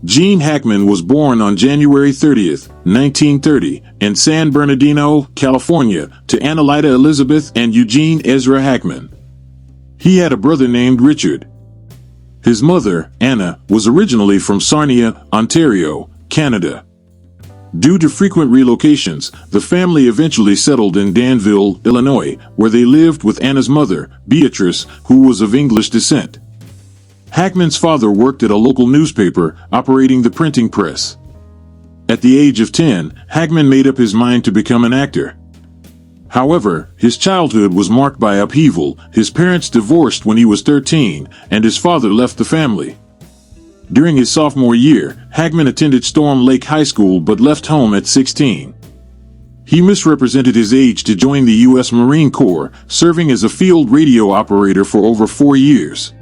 Gene Hackman was born on January 30, 1930, in San Bernardino, California, to Anna Lyda Elizabeth and Eugene Ezra Hackman. He had a brother named Richard. His mother, Anna, was originally from Sarnia, Ontario, Canada. Due to frequent relocations, the family eventually settled in Danville, Illinois, where they lived with Anna's mother, Beatrice, who was of English descent. Hackman's father worked at a local newspaper, operating the printing press. At the age of 10, Hackman made up his mind to become an actor. However, his childhood was marked by upheaval. His parents divorced when he was 13, and his father left the family. During his sophomore year, Hackman attended Storm Lake High School but left home at 16. He misrepresented his age to join the U.S. Marine Corps, serving as a field radio operator for over 4 years.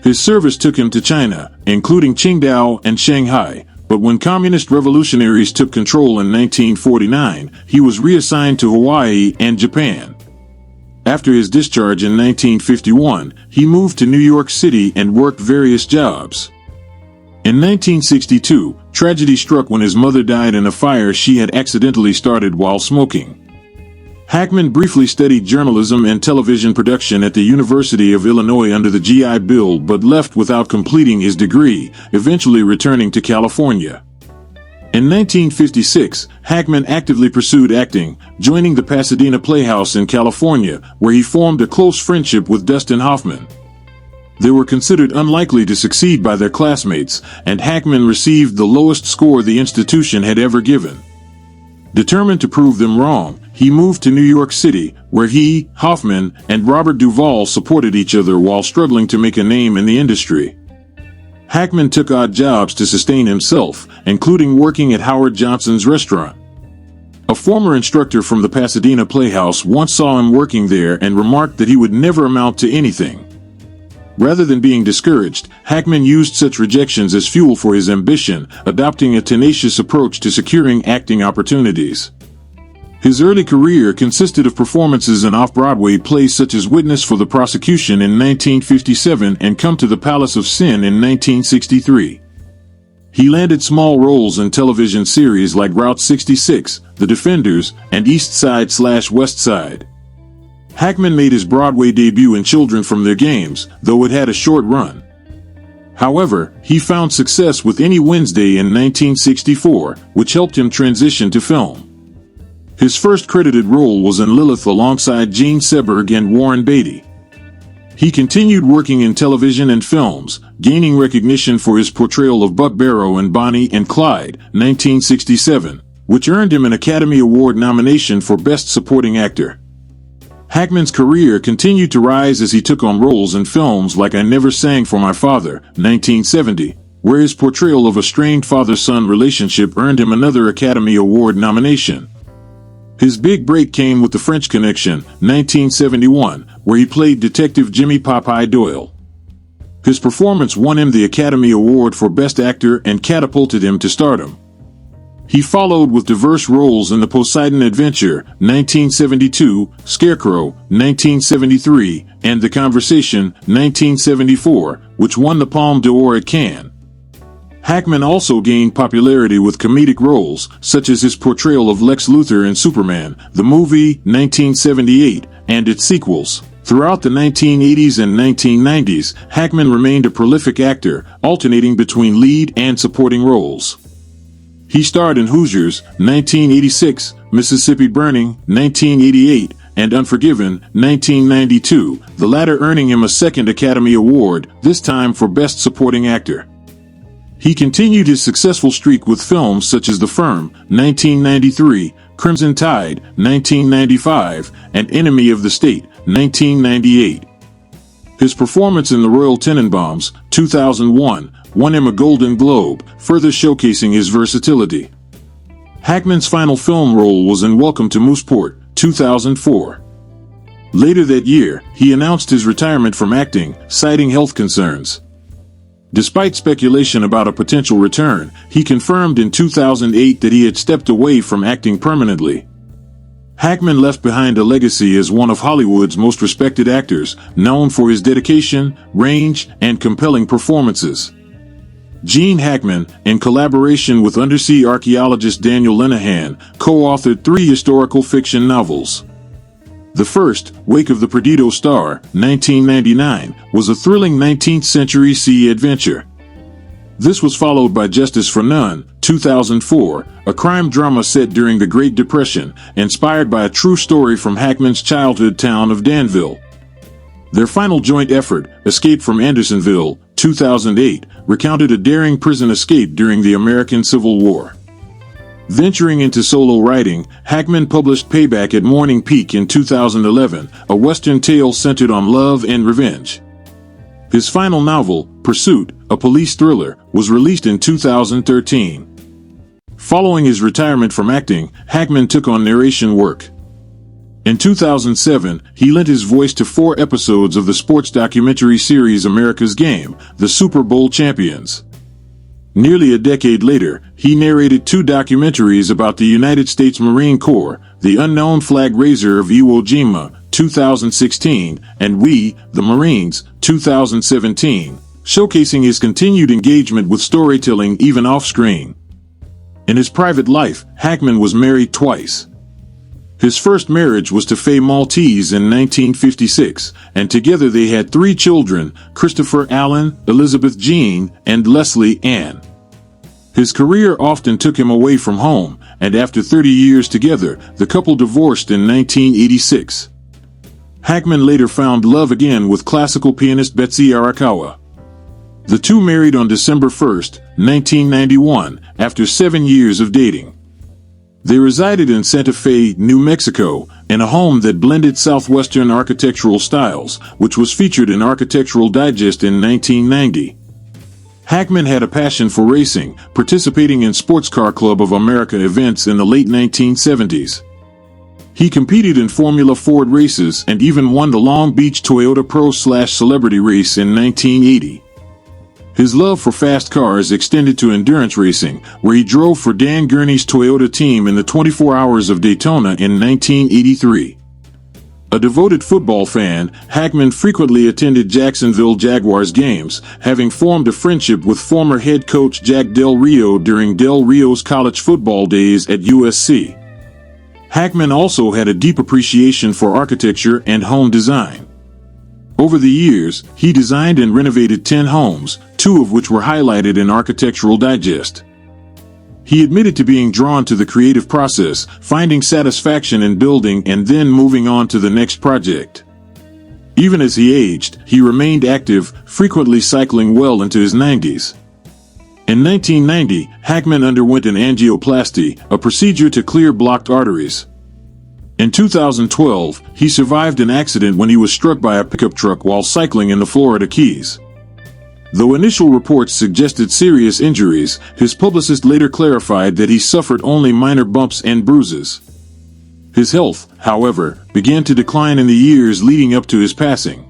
His service took him to China, including Qingdao and Shanghai, but when communist revolutionaries took control in 1949, he was reassigned to Hawaii and Japan. After his discharge in 1951, he moved to New York City and worked various jobs. In 1962, tragedy struck when his mother died in a fire she had accidentally started while smoking. Hackman briefly studied journalism and television production at the University of Illinois under the GI Bill but left without completing his degree, eventually returning to California. In 1956, Hackman actively pursued acting, joining the Pasadena Playhouse in California, where he formed a close friendship with Dustin Hoffman. They were considered unlikely to succeed by their classmates, and Hackman received the lowest score the institution had ever given. Determined to prove them wrong, he moved to New York City, where he, Hoffman, and Robert Duvall supported each other while struggling to make a name in the industry. Hackman took odd jobs to sustain himself, including working at Howard Johnson's restaurant. A former instructor from the Pasadena Playhouse once saw him working there and remarked that he would never amount to anything. Rather than being discouraged, Hackman used such rejections as fuel for his ambition, adopting a tenacious approach to securing acting opportunities. His early career consisted of performances in off-Broadway plays such as Witness for the Prosecution in 1957 and Come to the Palace of Sin in 1963. He landed small roles in television series like Route 66, The Defenders, and East Side/West Side. Hackman made his Broadway debut in Children from Their Games, though it had a short run. However, he found success with Any Wednesday in 1964, which helped him transition to film. His first credited role was in Lilith alongside Gene Seberg and Warren Beatty. He continued working in television and films, gaining recognition for his portrayal of Buck Barrow in Bonnie and Clyde, 1967, which earned him an Academy Award nomination for Best Supporting Actor. Hackman's career continued to rise as he took on roles in films like I Never Sang for My Father, 1970, where his portrayal of a strained father-son relationship earned him another Academy Award nomination. His big break came with The French Connection, 1971, where he played Detective Jimmy Popeye Doyle. His performance won him the Academy Award for Best Actor and catapulted him to stardom. He followed with diverse roles in The Poseidon Adventure, 1972, Scarecrow, 1973, and The Conversation, 1974, which won the Palme d'Or at Cannes. Hackman also gained popularity with comedic roles, such as his portrayal of Lex Luthor in Superman, the movie, 1978, and its sequels. Throughout the 1980s and 1990s, Hackman remained a prolific actor, alternating between lead and supporting roles. He starred in Hoosiers, 1986, Mississippi Burning, 1988, and Unforgiven, 1992, the latter earning him a second Academy Award, this time for Best Supporting Actor. He continued his successful streak with films such as The Firm, 1993, Crimson Tide, 1995, and Enemy of the State, 1998. His performance in The Royal Tenenbaums, 2001, won him a Golden Globe, further showcasing his versatility. Hackman's final film role was in Welcome to Mooseport, 2004. Later that year, he announced his retirement from acting, citing health concerns. Despite speculation about a potential return, he confirmed in 2008 that he had stepped away from acting permanently. Hackman left behind a legacy as one of Hollywood's most respected actors, known for his dedication, range, and compelling performances. Gene Hackman, in collaboration with undersea archaeologist Daniel Lenihan, co-authored 3 historical fiction novels. The first, Wake of the Perdido Star, 1999, was a thrilling 19th-century sea adventure. This was followed by Justice for None, 2004, a crime drama set during the Great Depression, inspired by a true story from Hackman's childhood town of Danville. Their final joint effort, Escape from Andersonville, 2008, recounted a daring prison escape during the American Civil War. Venturing into solo writing, Hackman published Payback at Morning Peak in 2011, a Western tale centered on love and revenge. His final novel, Pursuit, a police thriller, was released in 2013. Following his retirement from acting, Hackman took on narration work. In 2007, he lent his voice to 4 episodes of the sports documentary series America's Game, The Super Bowl Champions. Nearly a decade later, he narrated 2 documentaries about the United States Marine Corps, The Unknown Flag Raiser of Iwo Jima, 2016, and We, the Marines, 2017, showcasing his continued engagement with storytelling even off-screen. In his private life, Hackman was married twice. His first marriage was to Faye Maltese in 1956, and together they had 3 children, Christopher Allen, Elizabeth Jean, and Leslie Ann. His career often took him away from home, and after 30 years together, the couple divorced in 1986. Hackman later found love again with classical pianist Betsy Arakawa. The two married on December 1, 1991, after 7 years of dating. They resided in Santa Fe, New Mexico, in a home that blended Southwestern architectural styles, which was featured in Architectural Digest in 1990. Hackman had a passion for racing, participating in Sports Car Club of America events in the late 1970s. He competed in Formula Ford races and even won the Long Beach Toyota Pro/Celebrity race in 1980. His love for fast cars extended to endurance racing, where he drove for Dan Gurney's Toyota team in the 24 Hours of Daytona in 1983. A devoted football fan, Hackman frequently attended Jacksonville Jaguars games, having formed a friendship with former head coach Jack Del Rio during Del Rio's college football days at USC. Hackman also had a deep appreciation for architecture and home design. Over the years, he designed and renovated 10 homes, 2 of which were highlighted in Architectural Digest. He admitted to being drawn to the creative process, finding satisfaction in building and then moving on to the next project. Even as he aged, he remained active, frequently cycling well into his 90s. In 1990, Hackman underwent an angioplasty, a procedure to clear blocked arteries. In 2012, he survived an accident when he was struck by a pickup truck while cycling in the Florida Keys. Though initial reports suggested serious injuries, his publicist later clarified that he suffered only minor bumps and bruises. His health, however, began to decline in the years leading up to his passing.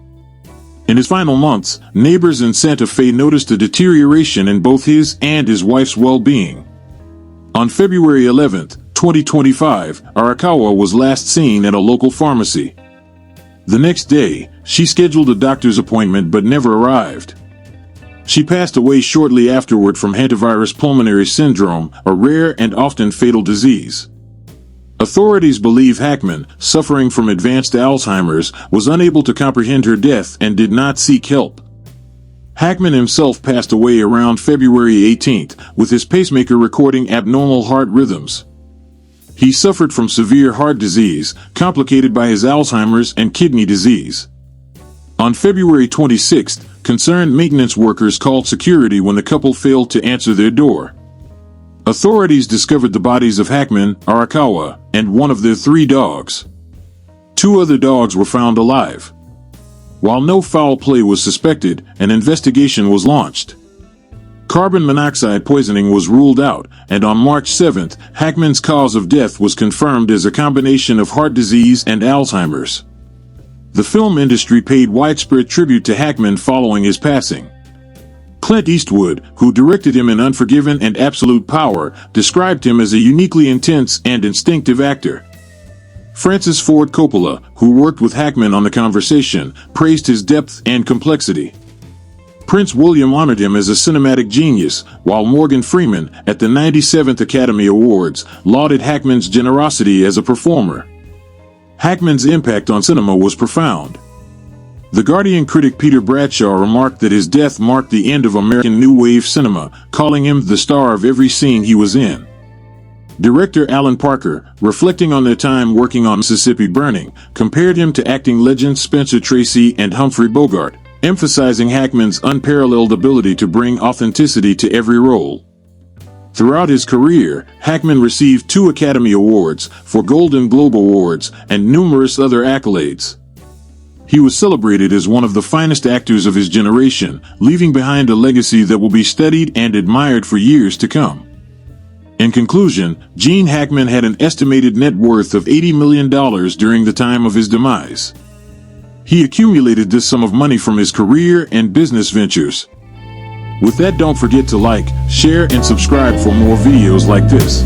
In his final months, neighbors in Santa Fe noticed a deterioration in both his and his wife's well-being. On February 11, 2025, Arakawa was last seen at a local pharmacy. The next day, she scheduled a doctor's appointment but never arrived. She passed away shortly afterward from hantavirus pulmonary syndrome, a rare and often fatal disease. Authorities believe Hackman, suffering from advanced Alzheimer's, was unable to comprehend her death and did not seek help. Hackman himself passed away around February 18, with his pacemaker recording abnormal heart rhythms. He suffered from severe heart disease, complicated by his Alzheimer's and kidney disease. On February 26, concerned maintenance workers called security when the couple failed to answer their door. Authorities discovered the bodies of Hackman, Arakawa, and one of their 3 dogs. 2 other dogs were found alive. While no foul play was suspected, an investigation was launched. Carbon monoxide poisoning was ruled out, and on March 7, Hackman's cause of death was confirmed as a combination of heart disease and Alzheimer's. The film industry paid widespread tribute to Hackman following his passing. Clint Eastwood, who directed him in Unforgiven and Absolute Power, described him as a uniquely intense and instinctive actor. Francis Ford Coppola, who worked with Hackman on The Conversation, praised his depth and complexity. Prince William honored him as a cinematic genius, while Morgan Freeman, at the 97th Academy Awards, lauded Hackman's generosity as a performer. Hackman's impact on cinema was profound. The Guardian critic Peter Bradshaw remarked that his death marked the end of American New Wave cinema, calling him the star of every scene he was in. Director Alan Parker, reflecting on their time working on Mississippi Burning, compared him to acting legends Spencer Tracy and Humphrey Bogart, emphasizing Hackman's unparalleled ability to bring authenticity to every role. Throughout his career, Hackman received 2 Academy Awards, 4 Golden Globe Awards, and numerous other accolades. He was celebrated as one of the finest actors of his generation, leaving behind a legacy that will be studied and admired for years to come. In conclusion, Gene Hackman had an estimated net worth of $80 million during the time of his demise. He accumulated this sum of money from his career and business ventures. With that, don't forget to like, share, and subscribe for more videos like this.